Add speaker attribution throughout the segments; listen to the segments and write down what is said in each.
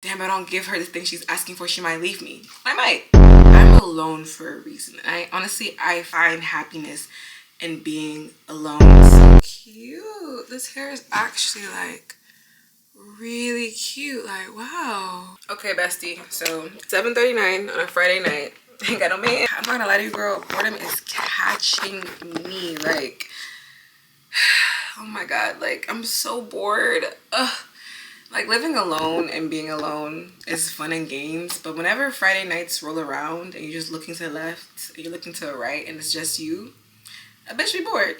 Speaker 1: damn, I don't give her the thing she's asking for, she might leave me. I might. I'm alone for a reason. I find happiness in being alone. So cute. This hair is actually like really cute. Like, wow. Okay, bestie. So 7:39 on a Friday night. Ain't got no man. I'm not gonna lie to you, girl. Boredom is catching me. Like, oh my god. Like, I'm so bored. Ugh. Like, living alone and being alone is fun and games, but whenever Friday nights roll around and you're just looking to the left and you're looking to the right and it's just you, I bet you be bored.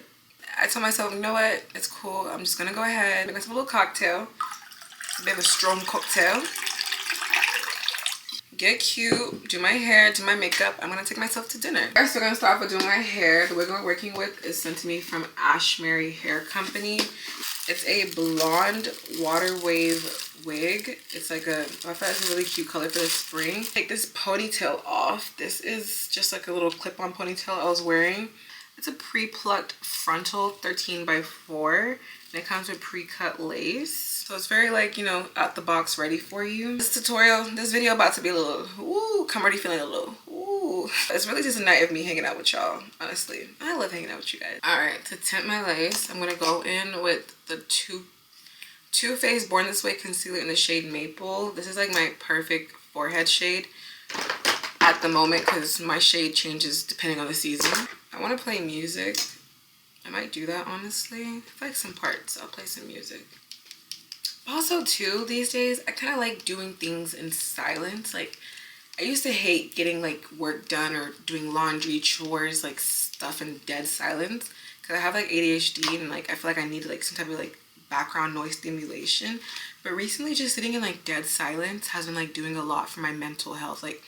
Speaker 1: I told myself, you know what, it's cool, I'm just gonna go ahead, make myself a little cocktail, a bit of a strong cocktail, get cute, do my hair, do my makeup. I'm gonna take myself to dinner. First, we're gonna start off with doing my hair. The wig we're working with is sent to me from Ashimary Hair Company. It's a blonde water wave wig. It's like I thought it's a really cute color for the spring. Take this ponytail off. This is just like a little clip-on ponytail I was wearing. It's a pre-plucked frontal 13x4 and it comes with pre-cut lace. So it's very like, you know, out the box ready for you. This video about to be a little, ooh, come already feeling a little, ooh. It's really just a night of me hanging out with y'all, honestly. I love hanging out with you guys. All right, to tint my lace, I'm gonna go in with the Too Faced Born This Way concealer in the shade Maple. This is like my perfect forehead shade at the moment because my shade changes depending on the season. I want to play music. I might do that, honestly. If I like some parts, I'll play some music. Also, too, these days, I kind of like doing things in silence. Like, I used to hate getting, like, work done or doing laundry, chores, like, stuff in dead silence. Because I have, like, ADHD and, like, I feel like I need, like, some type of, like, background noise stimulation. But recently, just sitting in, like, dead silence has been, like, doing a lot for my mental health. Like,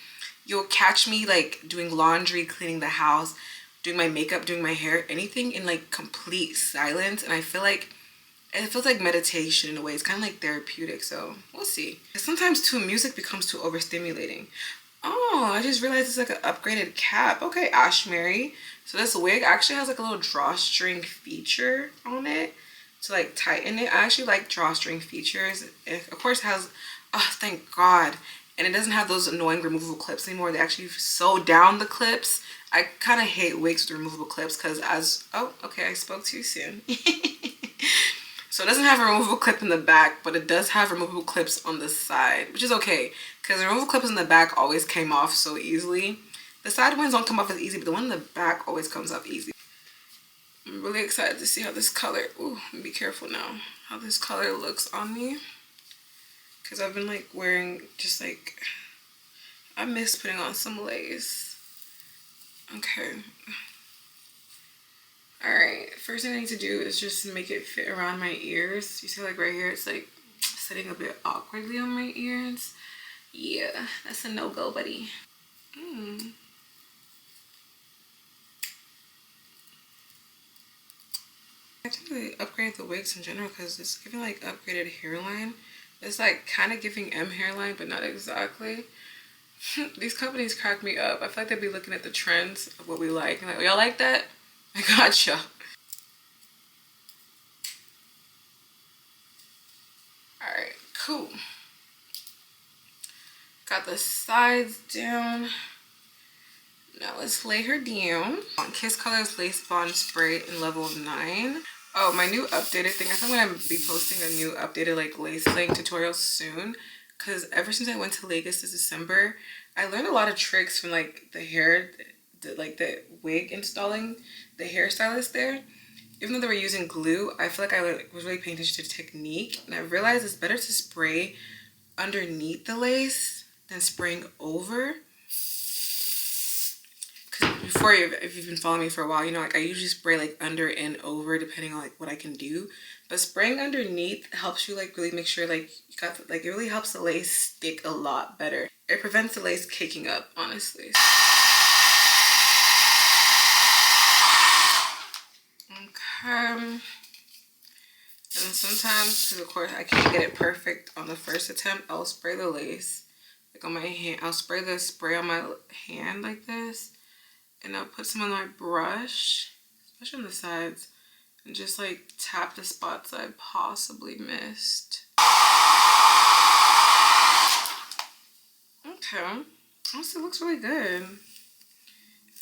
Speaker 1: you'll catch me, like, doing laundry, cleaning the house, doing my makeup, doing my hair, anything in, like, complete silence. And I feel like it feels like meditation in a way. It's kind of like therapeutic, so we'll see. Sometimes too, music becomes too overstimulating. Oh, I just realized it's like an upgraded cap. Okay, Ashimary. So this wig actually has like a little drawstring feature on it to like tighten it. I actually like drawstring features. It of course has, oh thank God. And it doesn't have those annoying removable clips anymore. They actually sew down the clips. I kind of hate wigs with removable clips because oh, okay, I spoke too soon. So it doesn't have a removable clip in the back, but it does have removable clips on the side, which is okay because the removable clips in the back always came off so easily. The side ones don't come off as easy, but the one in the back always comes off easy. I'm really excited to see how this color, ooh, be careful now, how this color looks on me. Because I've been like wearing just like, I miss putting on some lace. Okay. Alright, first thing I need to do is just make it fit around my ears. You see like right here, it's like sitting a bit awkwardly on my ears. Yeah, that's a no-go, buddy. I have to really upgrade the wigs in general because it's giving like upgraded hairline. It's like kind of giving M hairline, but not exactly. These companies crack me up. I feel like they'd be looking at the trends of what we like. Like, y'all like that? I gotcha. Alright, cool. Got the sides down. Now let's lay her down. On Kiss Colors Lace Bond Spray in level 9. Oh, my new updated thing. I think I'm going to be posting a new updated like lace laying tutorial soon. Because ever since I went to Lagos this December, I learned a lot of tricks from like the hair, like the wig installing, the hairstylist there. Even though they were using glue, I feel like I was really paying attention to the technique. And I realized it's better to spray underneath the lace than spraying over. Because before, if you've been following me for a while, you know, like I usually spray like under and over depending on like what I can do. But spraying underneath helps you like really make sure like you got, like it really helps the lace stick a lot better. It prevents the lace caking up, honestly. Okay. And sometimes, because of course I can't get it perfect on the first attempt, I'll spray the lace like on my hand. I'll spray the spray on my hand like this, and I'll put some on my brush, especially on the sides, and just like tap the spots I possibly missed. Okay. Honestly, it looks really good.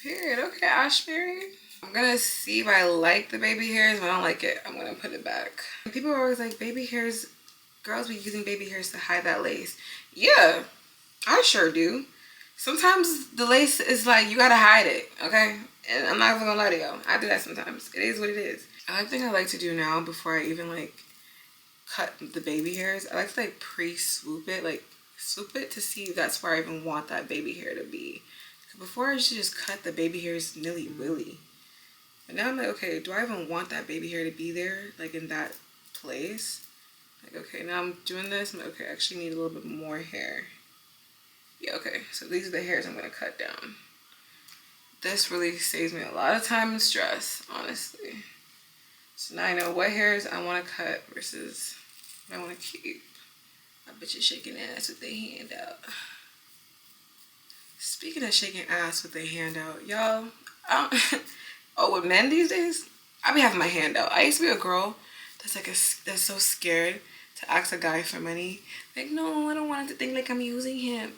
Speaker 1: Period. Okay, Ashimary. I'm gonna see if I like the baby hairs. If I don't like it, I'm gonna put it back. People are always like, baby hairs, girls be using baby hairs to hide that lace. Yeah, I sure do. Sometimes the lace is like, you gotta hide it, okay? And I'm not even gonna lie to y'all. I do that sometimes. It is what it is. Another thing I like to do now before I even like cut the baby hairs, I like to like pre-swoop it, like swoop it to see if that's where I even want that baby hair to be. Before I used to just cut the baby hairs nilly-willy. But now I'm like, okay, do I even want that baby hair to be there, like in that place? Like, okay, now I'm doing this. I'm like, okay, I actually need a little bit more hair. Yeah, okay, so these are the hairs I'm gonna cut down. This really saves me a lot of time and stress, honestly. So now I know what hairs I want to cut versus what I want to keep. I bet you're shaking ass with their hand out. Speaking of shaking ass with their hand out, y'all, oh, with men these days, I be having my hand out. I used to be a girl that's so scared to ask a guy for money. Like, no, I don't want him to think like I'm using him.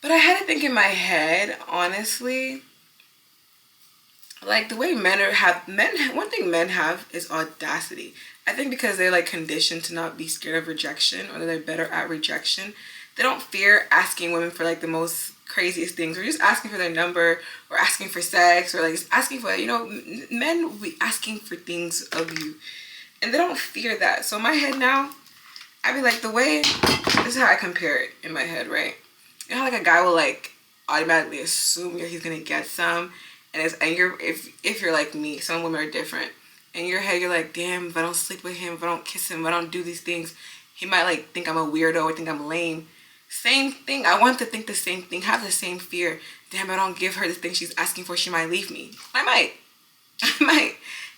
Speaker 1: But I had to think in my head, honestly, like the way one thing men have is audacity. I think because they're like conditioned to not be scared of rejection, or they're better at rejection, they don't fear asking women for like the most craziest things, or just asking for their number, or asking for sex, or like just asking for, you know, men will be asking for things of you, and they don't fear that. So in my head now, I be like, this is how I compare it in my head, right? You know how like a guy will like automatically assume he's gonna get some, and if you're like me, some women are different. In your head, you're like, damn, if I don't sleep with him, if I don't kiss him, if I don't do these things, he might like think I'm a weirdo or think I'm lame. Same thing. I want to think the same thing, have the same fear. Damn, I don't give her the thing she's asking for, she might leave me. I might. I might.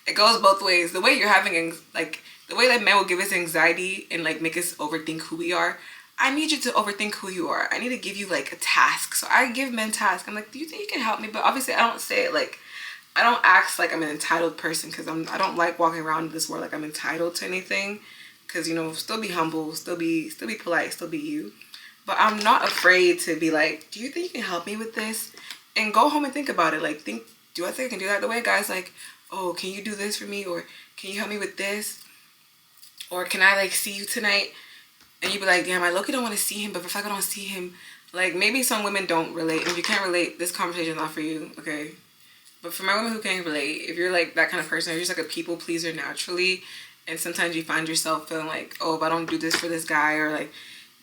Speaker 1: It goes both ways. The way you're having, like, the way that men will give us anxiety and like make us overthink who we are, I need you to overthink who you are. I need to give you like a task. So I give men tasks. I'm like, do you think you can help me? But obviously I don't say it like, I don't act like I'm an entitled person, because I don't like walking around in this world like I'm entitled to anything. Because, you know, still be humble, still be polite, still be you. But I'm not afraid to be like, do you think you can help me with this? And go home and think about it. Like, do I think I can do that? The way guys like, oh, can you do this for me? Or can you help me with this? Or can I like see you tonight? And you be like, damn, I low-key don't want to see him, but if I don't see him, like, maybe some women don't relate. And if you can't relate, this conversation is not for you, okay? But for my women who can't relate, if you're like that kind of person, or you're just like a people pleaser naturally, and sometimes you find yourself feeling like, oh, if I don't do this for this guy, or like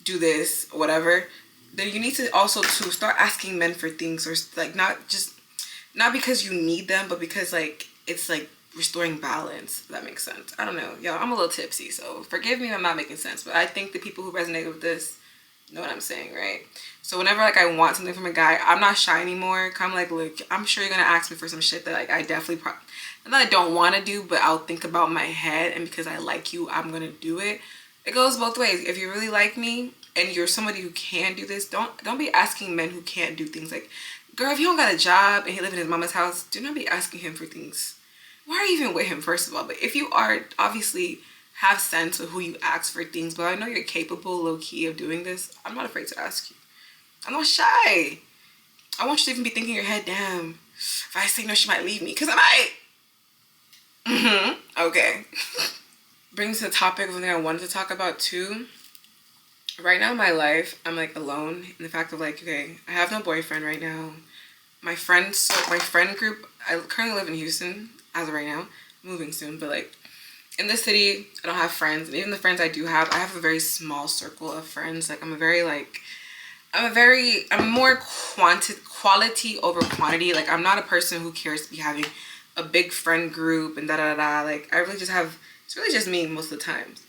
Speaker 1: do this or whatever, then you need to also to start asking men for things, or like not because you need them, but because like it's like restoring balance, if that makes sense. I don't know, y'all, I'm a little tipsy, so forgive me if I'm not making sense, but I think the people who resonate with this know what I'm saying, right? So whenever like I want something from a guy, I'm not shy anymore. I'm like, look, I'm sure you're gonna ask me for some shit that like I definitely not that I don't want to do, but I'll think about in my head, and because I like you, I'm gonna do it. It goes both ways. If you really like me and you're somebody who can do this, don't be asking men who can't do things. Like, girl, if he don't got a job and he live in his mama's house, do not be asking him for things. Why are you even with him, first of all? But if you are, obviously have sense of who you ask for things, but I know you're capable, low-key, of doing this, I'm not afraid to ask you. I'm not shy. I want you to even be thinking in your head, damn, if I say no, she might leave me, because I might. Okay. Brings the topic of something I wanted to talk about too. Right now in my life, I'm like alone in the fact of like, okay, I have no boyfriend right now. My friend group, I currently live in Houston as of right now, moving soon, but like in this city, I don't have friends, and even the friends I do have, I have a very small circle of friends. Like I'm more quality over quantity. Like I'm not a person who cares to be having a big friend group and da. Like I really just have, it's really just me most of the times.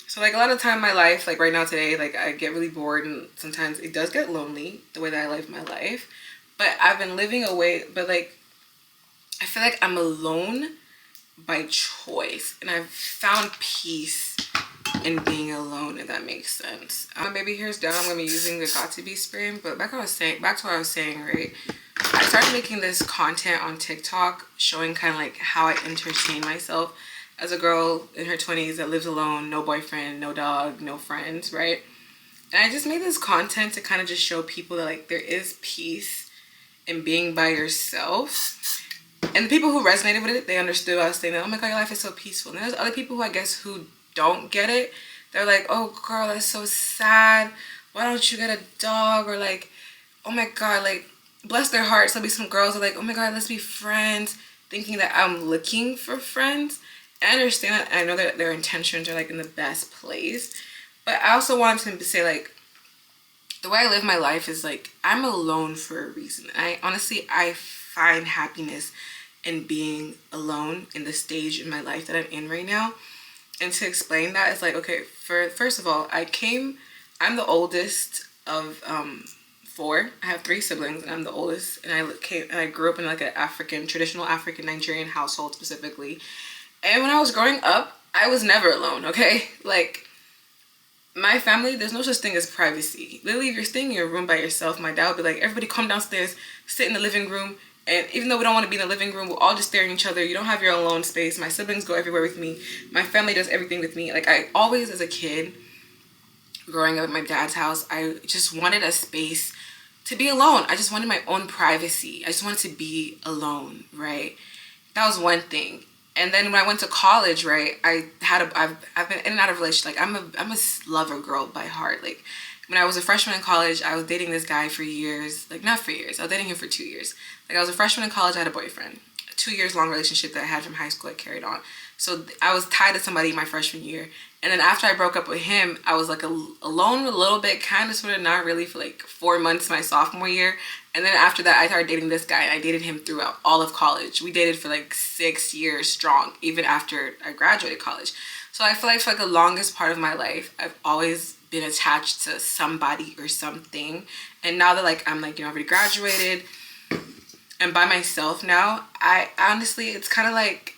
Speaker 1: So like a lot of time in my life, like right now today, like I get really bored, and sometimes it does get lonely the way that I live my life. But I've been living away, but like I feel like I'm alone by choice, and I've found peace in being alone, if that makes sense. My baby hair's down. I'm gonna be using the Got to Be spray, but back to what I was saying, right? I started making this content on TikTok showing kind of like how I entertain myself as a girl in her 20s that lives alone, no boyfriend, no dog, no friends, right? And I just made this content to kind of just show people that like there is peace in being by yourself. And the people who resonated with it, they understood what I was saying. Oh my God, your life is so peaceful. And there's other people who I guess who don't get it. They're like, oh girl, that's so sad. Why don't you get a dog? Or like, oh my God, like, bless their hearts. There'll be some girls that are like, oh my God, let's be friends. Thinking that I'm looking for friends. And I understand that. I know that their intentions are like in the best place. But I also wanted to say like, the way I live my life is like, I'm alone for a reason. I find happiness in being alone in the stage in my life that I'm in right now. And to explain that, it's like, okay, first of all, I'm the oldest of 4. I have 3 siblings and I'm the oldest, and I grew up in like a traditional African Nigerian household specifically. And when I was growing up, I was never alone, okay? Like, my family, there's no such thing as privacy. Literally, if you're staying in your room by yourself, my dad would be like, everybody come downstairs, sit in the living room. And even though we don't want to be in the living room, we're all just staring at each other. You don't have your own alone space. My siblings go everywhere with me. My family does everything with me. Like, I always, as a kid, growing up at my dad's house, I just wanted a space to be alone. I just wanted my own privacy. I just wanted to be alone, right? That was one thing. And then when I went to college, right, I've been in and out of relationships. Like, I'm a lover girl by heart. Like, when I was a freshman in college, I was dating this guy for years. Like, not for years. I was dating him for 2 years. Like, I was a freshman in college. I had a boyfriend. A 2 years long relationship that I had from high school I carried on. So I was tied to somebody my freshman year. And then after I broke up with him, I was like alone a little bit, kind of, sort of, not really, for like 4 months my sophomore year. And then after that, I started dating this guy, and I dated him throughout all of college. We dated for like 6 years strong, even after I graduated college. So I feel like for like the longest part of my life, I've always been attached to somebody or something. And now that like I'm like, you know, already graduated and by myself now, I honestly, it's kind of like,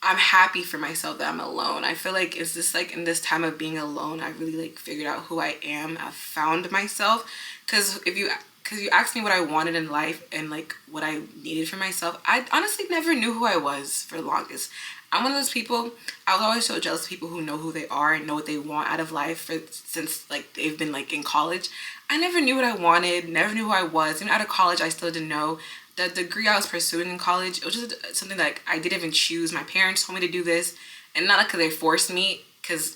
Speaker 1: I'm happy for myself that I'm alone. I feel like it's just like in this time of being alone, I really like figured out who I am. I've found myself. Because you asked me what I wanted in life and like what I needed for myself, I honestly never knew who I was for the longest. I'm one of those people, I was always so jealous of people who know who they are and know what they want out of life since like they've been like in college. I never knew what I wanted, never knew who I was. Even out of college, I still didn't know. The degree I was pursuing in college, it was just something that I didn't even choose. My parents told me to do this, and not because they forced me, because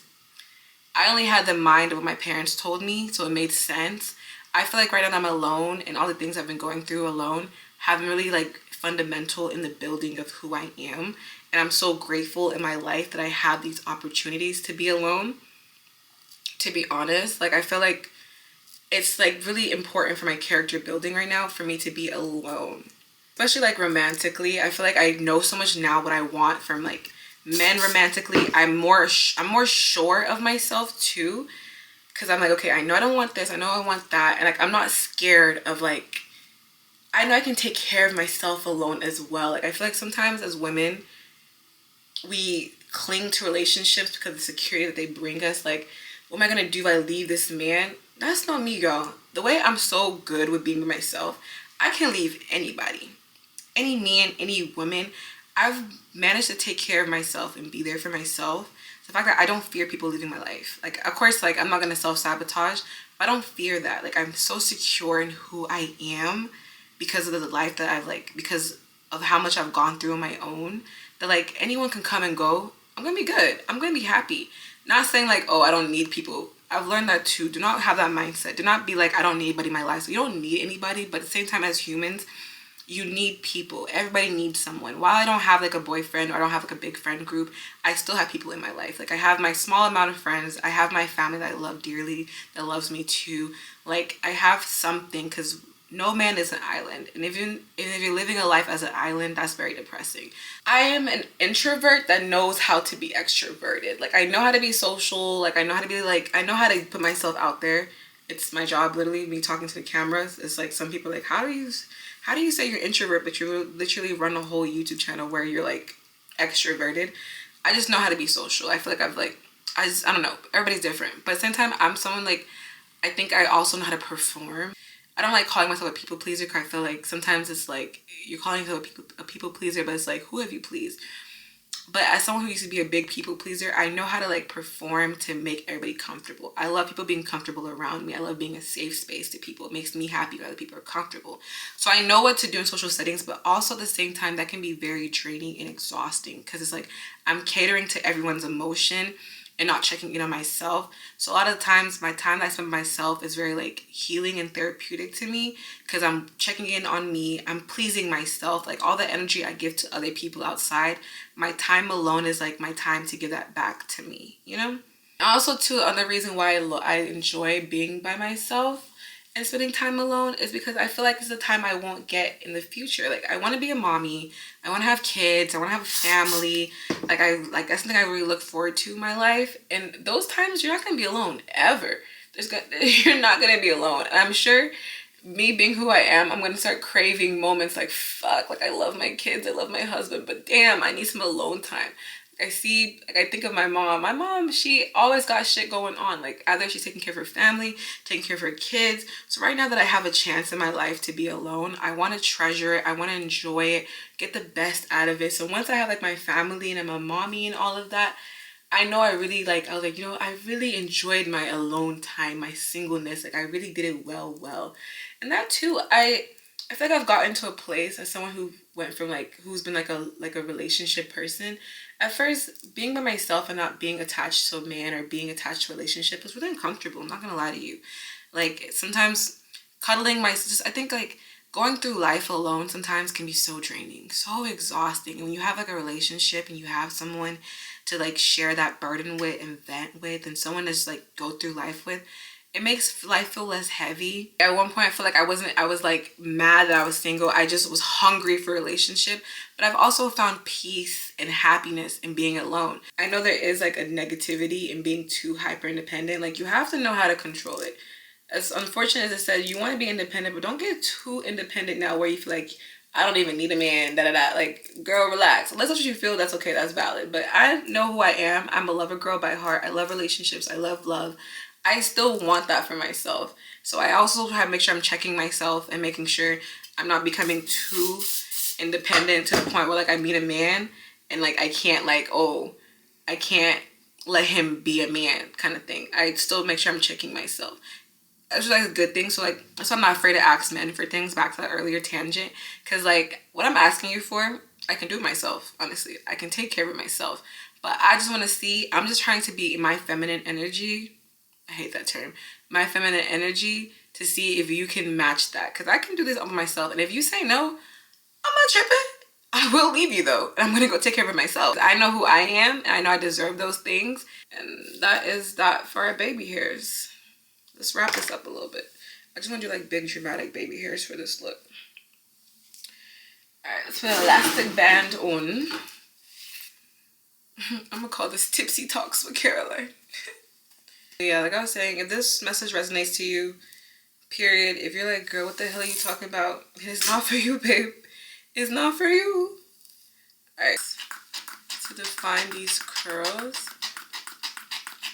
Speaker 1: I only had the mind of what my parents told me, so it made sense. I feel like right now I'm alone, and all the things I've been going through alone have been really like fundamental in the building of who I am. And I'm so grateful in my life that I have these opportunities to be alone. To be honest, like I feel like it's like really important for my character building right now for me to be alone. Especially like romantically. I feel like I know so much now what I want from like men romantically. I'm more sure of myself too. Cause I'm like, okay, I know I don't want this. I know I want that. And like, I'm not scared of like, I know I can take care of myself alone as well. Like I feel like sometimes as women, we cling to relationships because of the security that they bring us. Like, what am I gonna do if I leave this man? That's not me, y'all. The way I'm so good with being with myself, I can leave anybody. Any man, any woman. I've managed to take care of myself and be there for myself. The fact that I don't fear people leaving my life. Like, of course, like, I'm not gonna self-sabotage, but I don't fear that. Like, I'm so secure in who I am because of the life that I've, like, because of how much I've gone through on my own, that, like, anyone can come and go. I'm gonna be good. I'm gonna be happy. Not saying, like, oh, I don't need people. I've learned that, too. Do not have that mindset. Do not be like, I don't need anybody in my life. So you don't need anybody, but at the same time, as humans, you need people. Everybody needs someone. While I don't have like a boyfriend or I don't have like a big friend group, I still have people in my life. Like I have my small amount of friends. I have my family that I love dearly, that loves me too. Like I have something, because no man is an island. And if you're living a life as an island, that's very depressing. I am an introvert that knows how to be extroverted. Like I know how to be social. Like I know how to be like, I know how to put myself out there. It's my job, literally, me talking to the cameras. It's like some people are like, how do you say you're introvert, but you literally run a whole YouTube channel where you're like extroverted? I just know how to be social. I feel like I don't know. Everybody's different. But at the same time, I'm someone like, I think I also know how to perform. I don't like calling myself a people pleaser, because I feel like sometimes it's like you're calling yourself a people pleaser, but it's like, who have you pleased? But as someone who used to be a big people pleaser, I know how to like perform to make everybody comfortable. I love people being comfortable around me. I love being a safe space to people. It makes me happy when other people are comfortable. So I know what to do in social settings, but also at the same time, that can be very draining and exhausting because it's like I'm catering to everyone's emotion and not checking in on myself. So a lot of times my time that I spend with myself is very like healing and therapeutic to me because I'm checking in on me. I'm pleasing myself. Like all the energy I give to other people outside, my time alone is like my time to give that back to me, you know? Also too, another reason why I enjoy being by myself and spending time alone is because I feel like it's a time I won't get in the future. Like I want to be a mommy, I want to have kids, I want to have a family. That's something I really look forward to in my life. And those times you're not gonna be alone ever. You're not gonna be alone. And I'm sure me being who I am, I'm gonna start craving moments like fuck, like I love my kids, I love my husband, but damn, I need some alone time. I think of my mom. My mom, she always got shit going on. Like either she's taking care of her family, taking care of her kids. So right now that I have a chance in my life to be alone, I want to treasure it. I want to enjoy it, get the best out of it. So once I have like my family and I'm a mommy and all of that, I know I was like, you know, I really enjoyed my alone time, my singleness. Like I really did it well. And that too, I feel like I've gotten to a place as someone who went from who's been like a relationship person. At first, being by myself and not being attached to a man or being attached to a relationship was really uncomfortable. I'm not gonna lie to you. Like sometimes I think like going through life alone sometimes can be so draining, so exhausting. And when you have like a relationship and you have someone to like share that burden with and vent with and someone to just like go through life with, it makes life feel less heavy. At one point I feel like I was like mad that I was single. I just was hungry for a relationship. But I've also found peace and happiness in being alone. I know there is like a negativity in being too hyper independent. Like you have to know how to control it. As unfortunate as it says, you want to be independent, but don't get too independent now where you feel like I don't even need a man, Like, girl, relax. Unless that's what you feel, that's okay, that's valid. But I know who I am. I'm a lover girl by heart. I love relationships. I love love. I still want that for myself. So I also have to make sure I'm checking myself and making sure I'm not becoming too independent to the point where like I meet a man and like I can't I can't let him be a man kind of thing. I still make sure I'm checking myself. That's like a good thing. So like, so I'm not afraid to ask men for things, back to that earlier tangent. Cause like what I'm asking you for, I can do it myself. Honestly, I can take care of it myself. But I just want to see, I'm just trying to be in my feminine energy. I hate that term. My feminine energy to see if you can match that. Cause I can do this all by myself. And if you say no, I'm not tripping. I will leave you though. And I'm going to go take care of it myself. I know who I am and I know I deserve those things. And that is that for our baby hairs. Let's wrap this up a little bit. I just want to do like big dramatic baby hairs for this look. Alright, let's put an elastic band on. I'm gonna call this Tipsy Talks with Caroline. Yeah, like I was saying, if this message resonates to you, period, if you're like, girl, what the hell are you talking about? It's not for you, babe. It's not for you. Alright, to define these curls,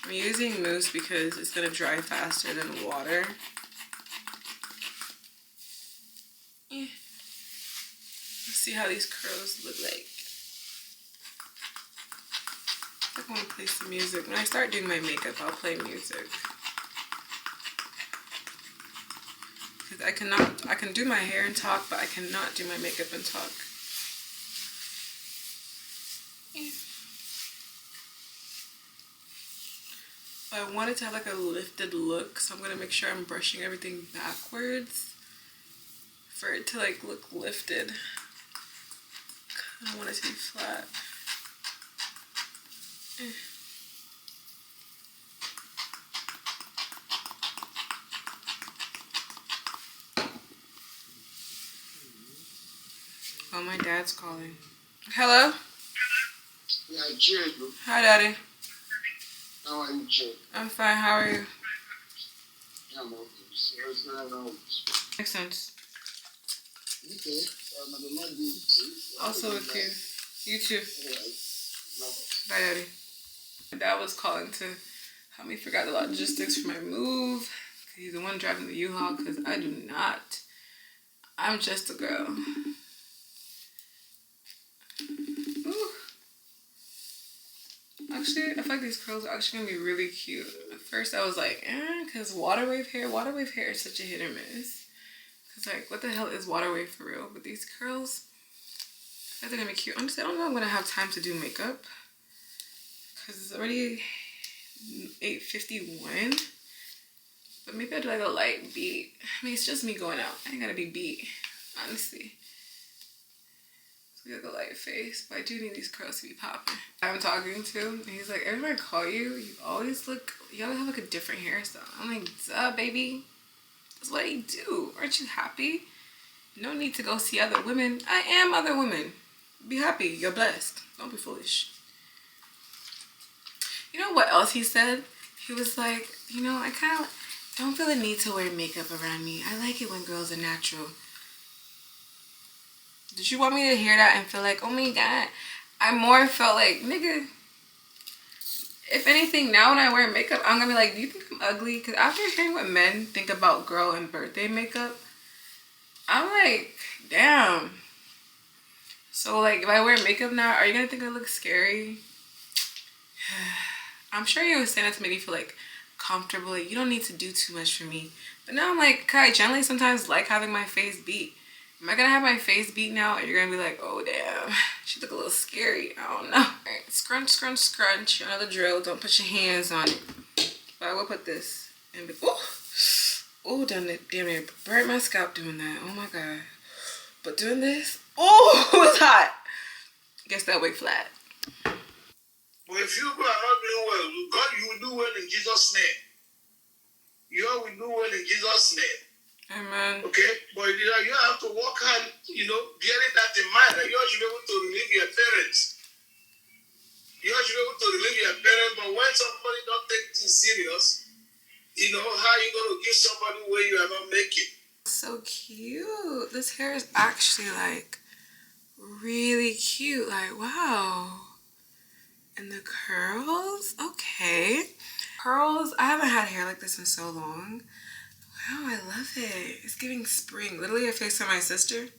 Speaker 1: I'm using mousse because it's gonna dry faster than water. Yeah. Let's see how these curls look like. I want to play some music. When I start doing my makeup, I'll play music. Because I can do my hair and talk, but I cannot do my makeup and talk. Yeah. I wanted to have like a lifted look, so I'm going to make sure I'm brushing everything backwards for it to like look lifted. I want it to be flat. Oh, my dad's calling. Hello?
Speaker 2: Yeah, cheers.
Speaker 1: Hi, Daddy.
Speaker 2: How are you, Chick?
Speaker 1: I'm fine. How are you?
Speaker 2: I'm okay. So it's not all.
Speaker 1: Makes sense.
Speaker 2: Okay. I'm not doing
Speaker 1: Also with you. You too.
Speaker 2: Alright.
Speaker 1: Bye, Daddy. My dad was calling to help me figure out the logistics for my move. He's the one driving the U-Haul because I do not. I'm just a girl. Ooh. Actually, I feel like these curls are actually gonna be really cute. At first I was like, because water wave hair is such a hit or miss. Cause like, what the hell is water wave for real? But these curls, I think they're gonna be cute. Honestly, I don't know if I'm gonna have time to do makeup. Cause it's already 8:51. But maybe I'll do like a light beat. I mean, it's just me going out. I ain't gotta be beat, honestly. So like a light face, but I do need these curls to be popping. I'm talking to, and he's like, every time I call you, you always have like a different hairstyle. I'm like, duh, baby. That's what I do. Aren't you happy? No need to go see other women. I am other women. Be happy. You're blessed. Don't be foolish. You know what else he said? He was like, you know, I kind of don't feel the need to wear makeup around me. I like it when girls are natural. Did you want me to hear that and feel like, oh my God? I more felt like, nigga, if anything, now when I wear makeup, I'm gonna be like, do you think I'm ugly? Because after hearing what men think about girl and birthday makeup, I'm like, damn. So like, if I wear makeup now, are you gonna think I look scary? I'm sure you were saying that to make me feel like comfortable. Like, you don't need to do too much for me. But now I'm like, I generally sometimes like having my face beat. Am I gonna have my face beat now? Or you're gonna be like, oh damn, she look a little scary. I don't know. Alright, scrunch, scrunch, scrunch. You know the drill. Don't put your hands on it. But I will put this in. Oh, damn it. Burnt my scalp doing that. Oh my God. But doing this, oh, it was hot. Guess that wig flat.
Speaker 2: But if you are not doing well, God, you will do well in Jesus' name. You all will do well in Jesus' name.
Speaker 1: Amen.
Speaker 2: Okay? But you have to work hard, bearing that in mind. That you all should be able to relieve your parents. You all should be able to relieve your parents. But when somebody don't take things serious, how you going to give somebody where you are not making?
Speaker 1: So cute. This hair is actually like really cute. Like, wow. And the curls? Okay. Curls, I haven't had hair like this in so long. Wow, I love it. It's giving spring. Literally, I FaceTimed my sister.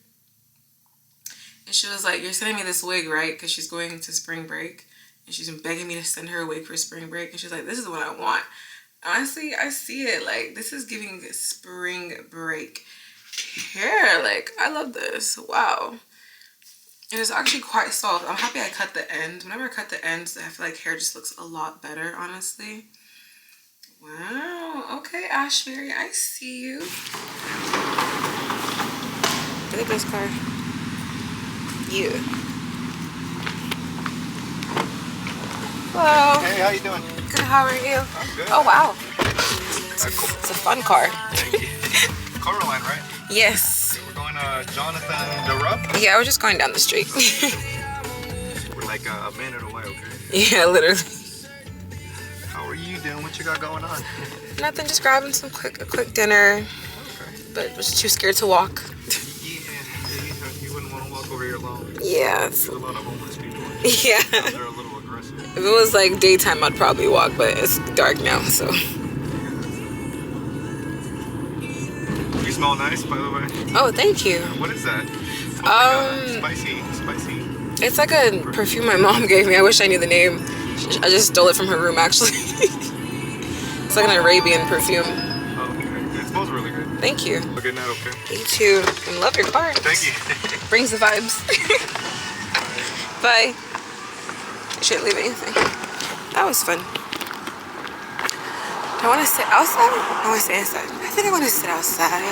Speaker 1: And she was like, you're sending me this wig, right? Because she's going to spring break. And she's been begging me to send her a wig for spring break. And she's like, this is what I want. Honestly, I see it. Like, this is giving spring break hair. Like, I love this. Wow. And it's actually quite soft. I'm happy I cut the end. Whenever I cut the ends, I feel like hair just looks a lot better, honestly. Wow. Okay, Ashimary, I see you. Look at this car. You. Hello.
Speaker 3: Hey, how you doing?
Speaker 1: Good, how are you?
Speaker 3: I'm good.
Speaker 1: Oh, wow.
Speaker 3: Cool.
Speaker 1: It's a fun car.
Speaker 3: Thank you. Coraline, right?
Speaker 1: Yes.
Speaker 3: We're going to Jonathan DeRupp.
Speaker 1: Yeah, we're just going down the street.
Speaker 3: We're like a minute away, okay?
Speaker 1: Yeah, literally.
Speaker 3: How are you doing? What you got going on?
Speaker 1: Nothing, just grabbing a quick dinner.
Speaker 3: Okay.
Speaker 1: But was too scared to walk.
Speaker 3: Yeah, you wouldn't want to walk over here alone.
Speaker 1: Yeah.
Speaker 3: There's a lot of homeless people.
Speaker 1: Yeah.
Speaker 3: They're a little aggressive.
Speaker 1: If it was like daytime, I'd probably walk, but it's dark now, so.
Speaker 3: You smell nice, by the way.
Speaker 1: Oh, thank you.
Speaker 3: What is that? Smells like, spicy.
Speaker 1: It's like a perfume my mom gave me. I wish I knew the name. I just stole it from her room, actually. It's like an Arabian perfume.
Speaker 3: Oh, okay. It smells really good.
Speaker 1: Thank you.
Speaker 3: Have a good night, okay?
Speaker 1: You too. And love your car.
Speaker 3: Thank you.
Speaker 1: Brings the vibes. Bye. I shouldn't leave anything. That was fun. Do I want to sit outside? I want to sit inside. I think I want to sit outside.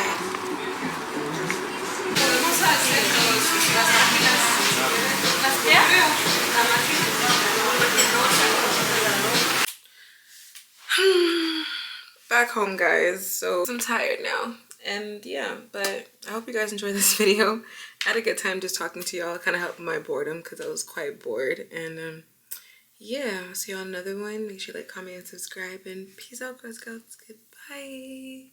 Speaker 1: Back home, guys. So I'm tired now. And yeah, but I hope you guys enjoyed this video. I had a good time just talking to y'all. Kind of helped my boredom because I was quite bored. And yeah, I'll see y'all on another one. Make sure you like, comment, and subscribe. And peace out, girls. Goodbye.